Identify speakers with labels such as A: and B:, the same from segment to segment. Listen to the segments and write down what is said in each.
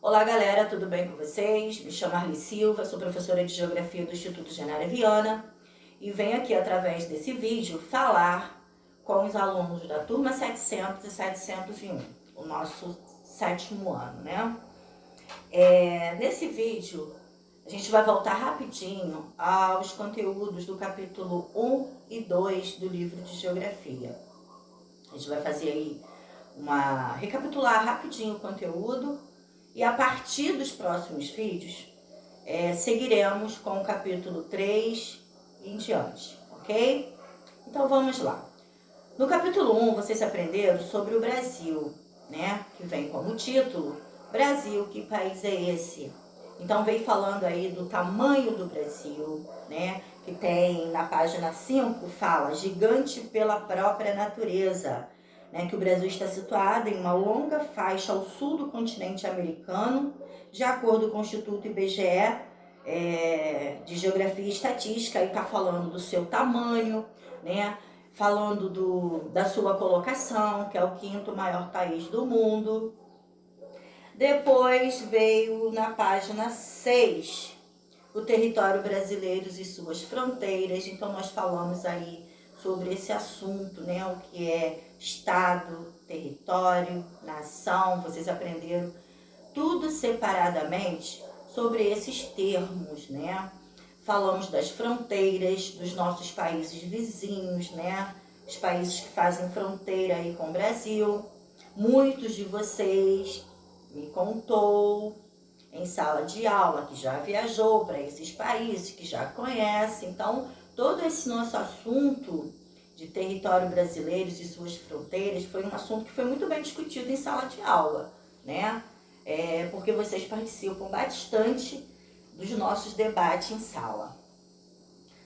A: Olá galera, tudo bem com vocês? Me chamo Arli Silva, sou professora de Geografia do Instituto Genara Viana e venho aqui através desse vídeo falar com os alunos da turma 700 e 701, o nosso 7º ano, né? Nesse vídeo a gente vai voltar rapidinho aos conteúdos do capítulo 1 e 2 do livro de Geografia. A gente vai fazer aí recapitular rapidinho o conteúdo e a partir dos próximos vídeos seguiremos com o capítulo 3 e em diante, ok? Então vamos lá. No capítulo 1 vocês aprenderam sobre o Brasil, né? Que vem como título, Brasil, que país é esse? Então veio falando aí do tamanho do Brasil, né? Que tem na página 5, fala gigante pela própria natureza, né? Que o Brasil está situado em uma longa faixa ao sul do continente americano, de acordo com o Instituto IBGE de Geografia e Estatística, e está falando do seu tamanho, né? Falando da sua colocação, que é o 5º maior país do mundo. Depois veio na página 6, o território brasileiro e suas fronteiras. Então nós falamos aí sobre esse assunto, né? O que é estado, território, nação. Vocês aprenderam tudo separadamente sobre esses termos, né? Falamos das fronteiras, dos nossos países vizinhos, né? Os países que fazem fronteira aí com o Brasil. Muitos de vocês me contou em sala de aula que já viajou para esses países, que já conhece. Então, todo esse nosso assunto de território brasileiro e suas fronteiras foi um assunto que foi muito bem discutido em sala de aula, né? Porque vocês participam bastante dos nossos debates em sala.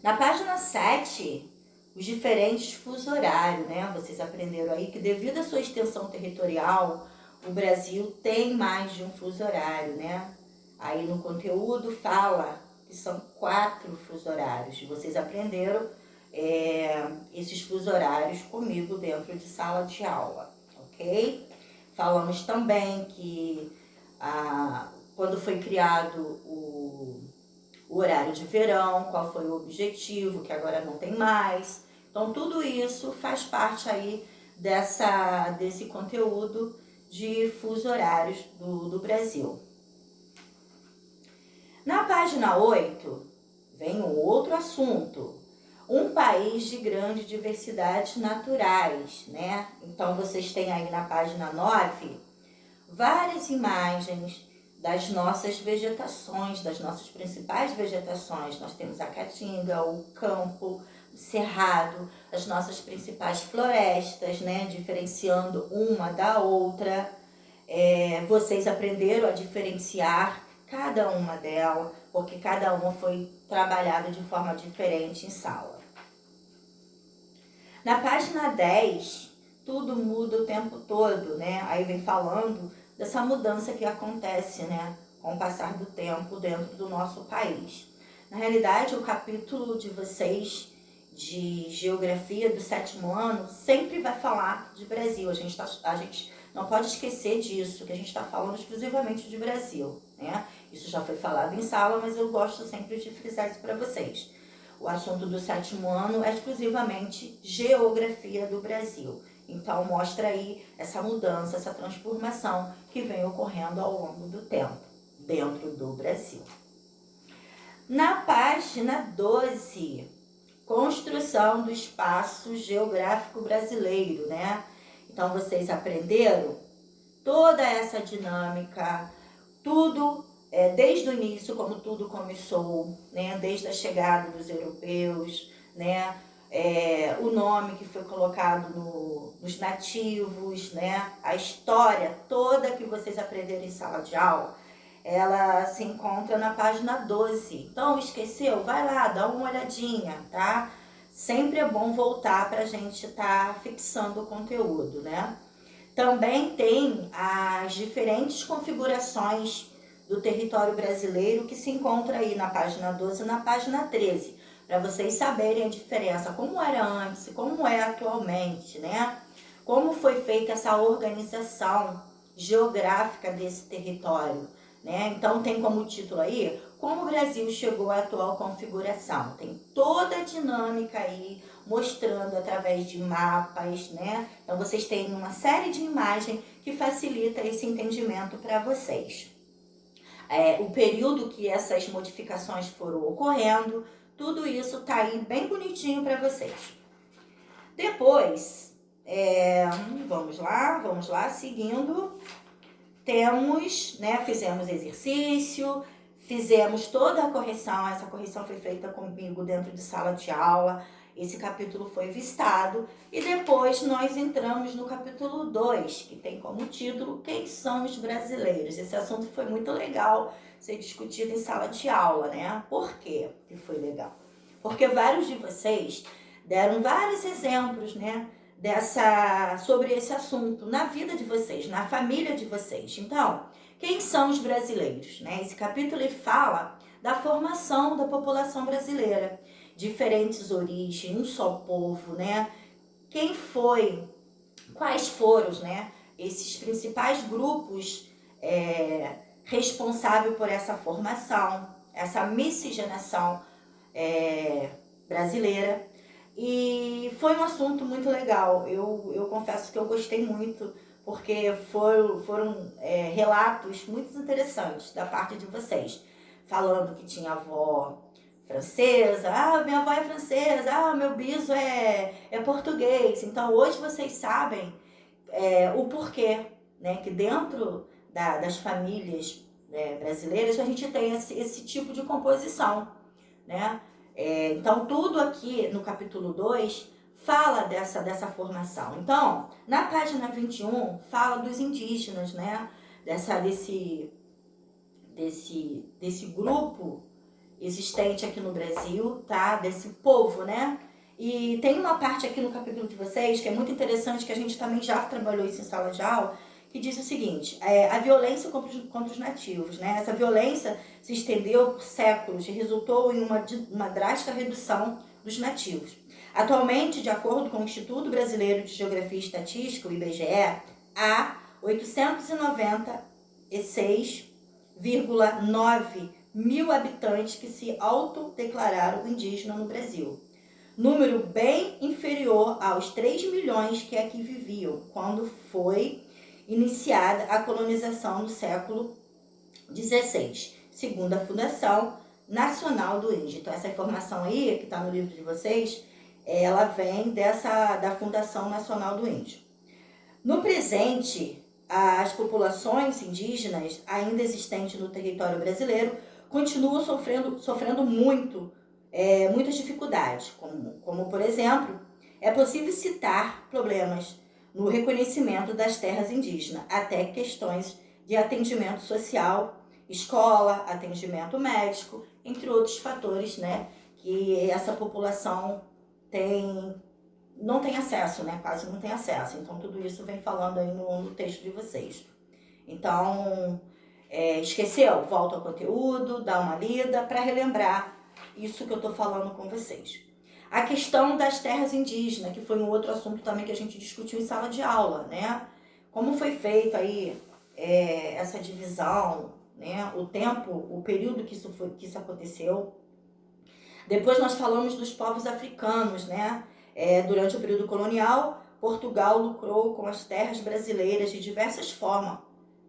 A: Na página 7, os diferentes fusos horários, né? Vocês aprenderam aí que devido à sua extensão territorial, o Brasil tem mais de um fuso horário, né? Aí no conteúdo fala que são 4 fusos horários. Vocês aprenderam esses fusos horários comigo dentro de sala de aula, ok? Falamos também que quando foi criado o horário de verão, qual foi o objetivo, que agora não tem mais. Então tudo isso faz parte aí desse conteúdo de fusos horários do Brasil. Na página 8, vem um outro assunto. Um país de grande diversidade naturais, né? Então, vocês têm aí na página 9, várias imagens das nossas vegetações, das nossas principais vegetações. Nós temos a caatinga, o campo, o cerrado, as nossas principais florestas, né? Diferenciando uma da outra. Vocês aprenderam a diferenciar cada uma delas, porque cada uma foi trabalhada de forma diferente em sala. Na página 10, tudo muda o tempo todo, né? Aí vem falando dessa mudança que acontece, né? Com o passar do tempo dentro do nosso país. Na realidade, o capítulo de vocês de Geografia do 7º ano sempre vai falar de Brasil. A gente não pode esquecer disso, que a gente está falando exclusivamente de Brasil, né? Isso já foi falado em sala, mas eu gosto sempre de frisar isso para vocês. O assunto do 7º ano é exclusivamente Geografia do Brasil. Então, mostra aí essa mudança, essa transformação que vem ocorrendo ao longo do tempo dentro do Brasil. Na página 12, construção do espaço geográfico brasileiro, né? Então, vocês aprenderam toda essa dinâmica, tudo desde o início, como tudo começou, né? Desde a chegada dos europeus, né? O nome que foi colocado nos nativos, né? A história toda que vocês aprenderam em sala de aula, ela se encontra na página 12. Então, esqueceu? Vai lá, dá uma olhadinha, tá? Sempre é bom voltar para a gente estar fixando o conteúdo, né? Também tem as diferentes configurações do território brasileiro que se encontra aí na página 12 e na página 13, para vocês saberem a diferença, como era antes, como é atualmente, né? Como foi feita essa organização geográfica desse território, né? Então tem como título aí, como o Brasil chegou à atual configuração. Tem toda a dinâmica aí, mostrando através de mapas, né? Então vocês têm uma série de imagens que facilita esse entendimento para vocês. O período que essas modificações foram ocorrendo, tudo isso tá aí bem bonitinho para vocês. Depois, vamos lá, seguindo, temos, né, fizemos exercício, fizemos toda a correção, essa correção foi feita comigo dentro de sala de aula, esse capítulo foi vistado, e depois nós entramos no capítulo 2, que tem como título, Quem são os brasileiros? Esse assunto foi muito legal ser discutido em sala de aula, né? Por quê que foi legal? Porque vários de vocês deram vários exemplos, né, sobre esse assunto na vida de vocês, na família de vocês. Então, quem são os brasileiros? Né? Esse capítulo ele fala da formação da população brasileira, diferentes origens, um só povo, né? Quem foi, quais foram, né, esses principais grupos responsáveis por essa formação, essa miscigenação brasileira. E foi um assunto muito legal, eu confesso que eu gostei muito, porque foram relatos muito interessantes da parte de vocês, falando que tinha avó francesa, minha avó é francesa, meu biso é português. Então hoje vocês sabem o porquê, né, que dentro das famílias brasileiras a gente tem esse tipo de composição, né? Então tudo aqui no capítulo 2 fala dessa formação. Então, na página 21 fala dos indígenas, né? Desse grupo existente aqui no Brasil, tá? Desse povo, né? E tem uma parte aqui no capítulo de vocês que é muito interessante, que a gente também já trabalhou isso em sala de aula, que diz o seguinte, a violência contra os nativos, né? Essa violência se estendeu por séculos e resultou em uma drástica redução dos nativos. Atualmente, de acordo com o Instituto Brasileiro de Geografia e Estatística, o IBGE, há 896,9 mil habitantes que se autodeclararam indígenas no Brasil. Número bem inferior aos 3 milhões que aqui viviam quando foi iniciada a colonização no século XVI, segundo a Fundação Nacional do Índio. Então essa informação aí, que está no livro de vocês, ela vem da Fundação Nacional do Índio. No presente, as populações indígenas ainda existentes no território brasileiro continuam sofrendo muitas dificuldades, como por exemplo, é possível citar problemas no reconhecimento das terras indígenas, até questões de atendimento social, escola, atendimento médico, entre outros fatores, né, que essa população não tem acesso, né, quase não tem acesso. Então tudo isso vem falando aí no texto de vocês. Então, esqueceu? Volta ao conteúdo, dá uma lida para relembrar isso que eu estou falando com vocês. A questão das terras indígenas, que foi um outro assunto também que a gente discutiu em sala de aula, né? Como foi feito aí essa divisão, né? O período que isso aconteceu. Depois nós falamos dos povos africanos, né? Durante o período colonial, Portugal lucrou com as terras brasileiras de diversas formas,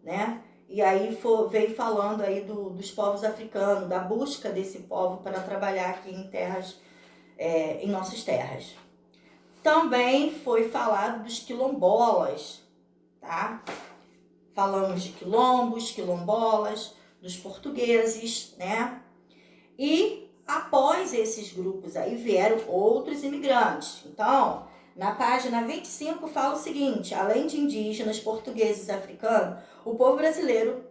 A: né? E aí veio falando aí dos povos africanos, da busca desse povo para trabalhar aqui em nossas terras. Também foi falado dos quilombolas, tá? Falamos de quilombos, quilombolas, dos portugueses, né? E após esses grupos aí vieram outros imigrantes. Então, na página 25 fala o seguinte, além de indígenas, portugueses e africanos, o povo brasileiro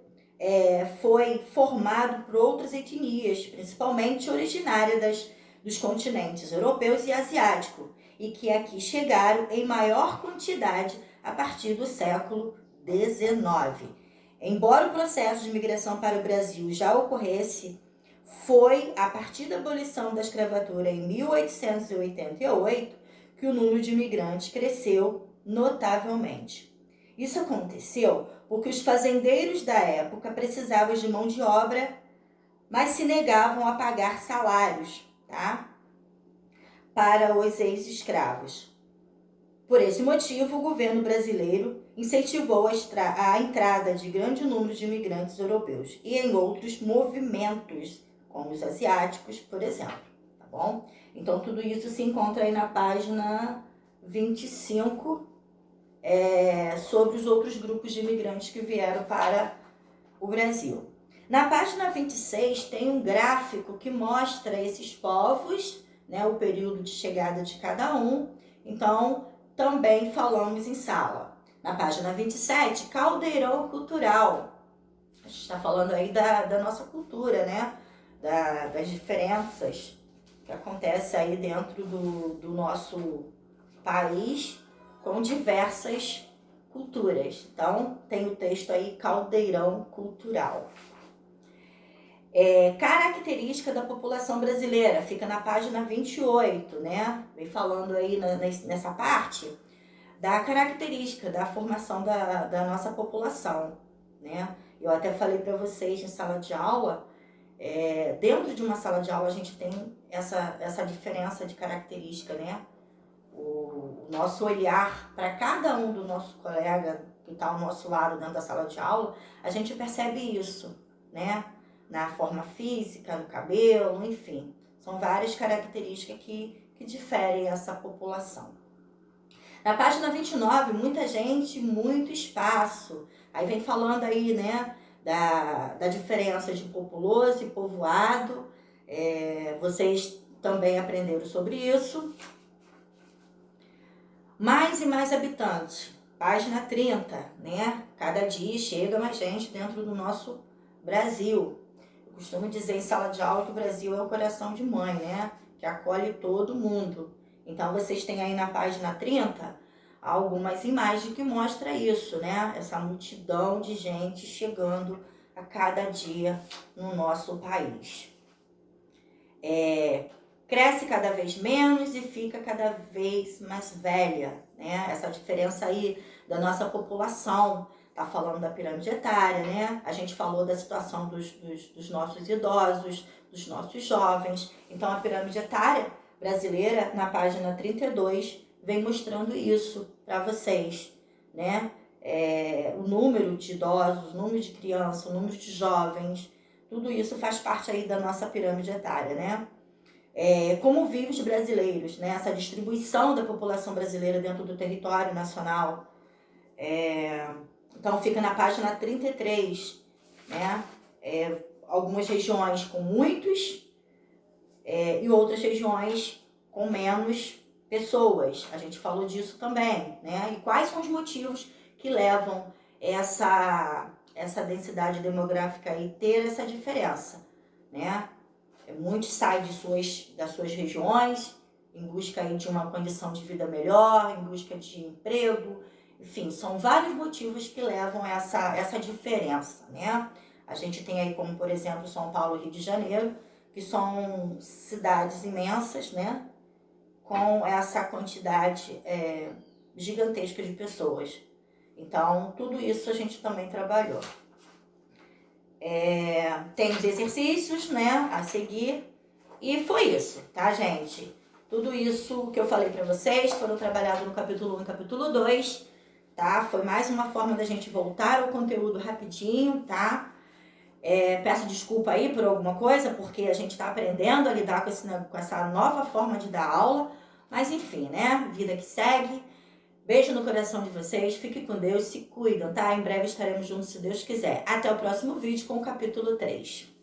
A: foi formado por outras etnias, principalmente originárias dos continentes europeus e asiático, e que aqui chegaram em maior quantidade a partir do século XIX. Embora o processo de migração para o Brasil já ocorresse, foi a partir da abolição da escravatura em 1888 que o número de imigrantes cresceu notavelmente. Isso aconteceu porque os fazendeiros da época precisavam de mão de obra, mas se negavam a pagar salários, tá? Para os ex-escravos. Por esse motivo, o governo brasileiro incentivou a entrada de grande número de imigrantes europeus e em outros movimentos, como os asiáticos, por exemplo, tá bom? Então, tudo isso se encontra aí na página 25, sobre os outros grupos de imigrantes que vieram para o Brasil. Na página 26 tem um gráfico que mostra esses povos, né, o período de chegada de cada um. Então, também falamos em sala. Na página 27, caldeirão cultural. A gente está falando aí da nossa cultura, né? Das diferenças que acontecem aí dentro do nosso país com diversas culturas. Então, tem o texto aí, caldeirão cultural. Característica da população brasileira, fica na página 28, né? Vem falando aí nessa parte da característica da formação da nossa população, né? Eu até falei para vocês em sala de aula, dentro de uma sala de aula a gente tem essa diferença de característica, né? O nosso olhar para cada um do nosso colega que está ao nosso lado dentro da sala de aula, a gente percebe isso, né? Na forma física, no cabelo, enfim. São várias características que diferem essa população. Na página 29, muita gente, muito espaço. Aí vem falando aí, né, da diferença de populoso e povoado. Vocês também aprenderam sobre isso. Mais e mais habitantes. Página 30, né? Cada dia chega mais gente dentro do nosso Brasil. Costumo dizer em sala de aula que o Brasil é o coração de mãe, né? Que acolhe todo mundo. Então, vocês têm aí na página 30 algumas imagens que mostram isso, né? Essa multidão de gente chegando a cada dia no nosso país. Cresce cada vez menos e fica cada vez mais velha, né? Essa diferença aí da nossa população. Tá falando da pirâmide etária, né? A gente falou da situação dos nossos idosos, dos nossos jovens. Então, a pirâmide etária brasileira, na página 32, vem mostrando isso para vocês, né? O número de idosos, o número de crianças, o número de jovens, tudo isso faz parte aí da nossa pirâmide etária, né? Como vivem os brasileiros, né? Essa distribuição da população brasileira dentro do território nacional. Então, fica na página 33, né? Algumas regiões com muitos e outras regiões com menos pessoas. A gente falou disso também, né? E quais são os motivos que levam essa densidade demográfica aí ter essa diferença, né? Muitos saem das suas regiões em busca aí de uma condição de vida melhor, em busca de emprego. Enfim, são vários motivos que levam essa diferença, né? A gente tem aí como, por exemplo, São Paulo e Rio de Janeiro, que são cidades imensas, né? Com essa quantidade gigantesca de pessoas. Então, tudo isso a gente também trabalhou. Tem os exercícios, né, a seguir. E foi isso, tá, gente? Tudo isso que eu falei pra vocês foram trabalhados no capítulo 1 e capítulo 2. Tá? Foi mais uma forma da gente voltar ao conteúdo rapidinho, tá? Peço desculpa aí por alguma coisa, porque a gente está aprendendo a lidar com essa nova forma de dar aula. Mas enfim, né? Vida que segue. Beijo no coração de vocês. Fiquem com Deus, se cuidam, tá? Em breve estaremos juntos, se Deus quiser. Até o próximo vídeo com o capítulo 3.